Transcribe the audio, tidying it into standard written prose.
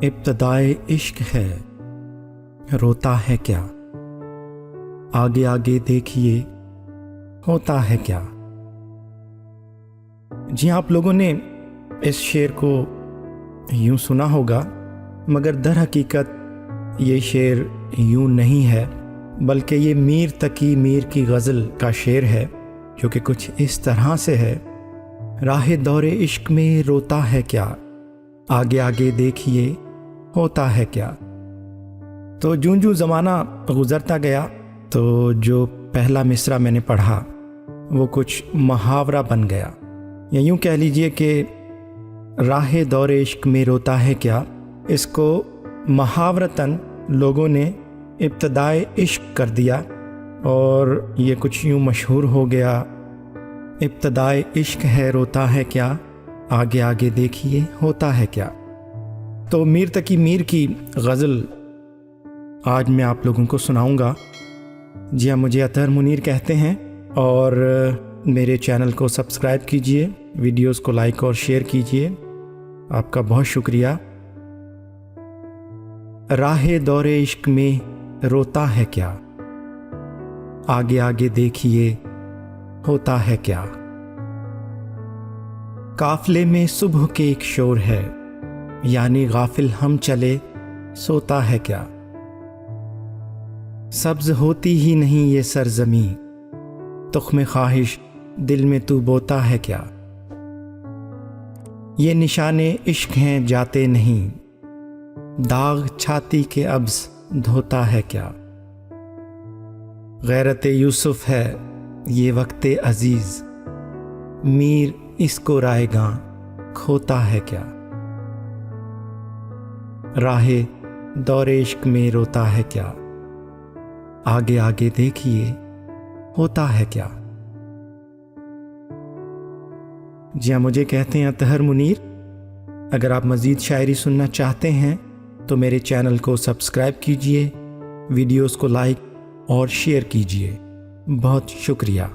इब्तदाए इश्क है, रोता है क्या, आगे आगे देखिए होता है क्या। जी, आप लोगों ने इस शेर को यूं सुना होगा, मगर दर हकीकत ये शेर यूं नहीं है, बल्कि ये मीर तकी मीर की गज़ल का शेर है, जो कि कुछ इस तरह से है। राह दौरे इश्क में रोता है क्या, आगे आगे देखिए होता है क्या। तो जूं जूं ज़माना गुज़रता गया तो जो पहला मिसरा मैंने पढ़ा वो कुछ मुहावरा बन गया, या यूं कह लीजिए कि राह दौरे इश्क में रोता है क्या, इसको मुहावरतन लोगों ने इब्तदाए इश्क कर दिया और ये कुछ यूं मशहूर हो गया, इब्तदाए इश्क है रोता है क्या, आगे आगे देखिए होता है क्या। तो मीर तकी मीर की गज़ल आज मैं आप लोगों को सुनाऊंगा। जी हाँ, मुझे अतहर मुनीर कहते हैं और मेरे चैनल को सब्सक्राइब कीजिए, वीडियोस को लाइक और शेयर कीजिए। आपका बहुत शुक्रिया। राह दौरे इश्क में रोता है क्या, आगे आगे देखिए होता है क्या। काफले में सुबह के एक शोर है, यानी गाफिल हम चले सोता है क्या। सब्ज होती ही नहीं ये सरजमी, तुख्म ख्वाहिश दिल में तू बोता है क्या। ये निशाने इश्क हैं जाते नहीं, दाग छाती के अब्ज धोता है क्या। गैरत यूसुफ है ये वक्ते अजीज, मीर इसको रायगां खोता है क्या। राहे दौरे इश्क में रोता है क्या, आगे आगे देखिए होता है क्या। जी हाँ, मुझे कहते हैं अतहर मुनीर। अगर आप मज़ीद शायरी सुनना चाहते हैं तो मेरे चैनल को सब्सक्राइब कीजिए, वीडियोस को लाइक और शेयर कीजिए। बहुत शुक्रिया।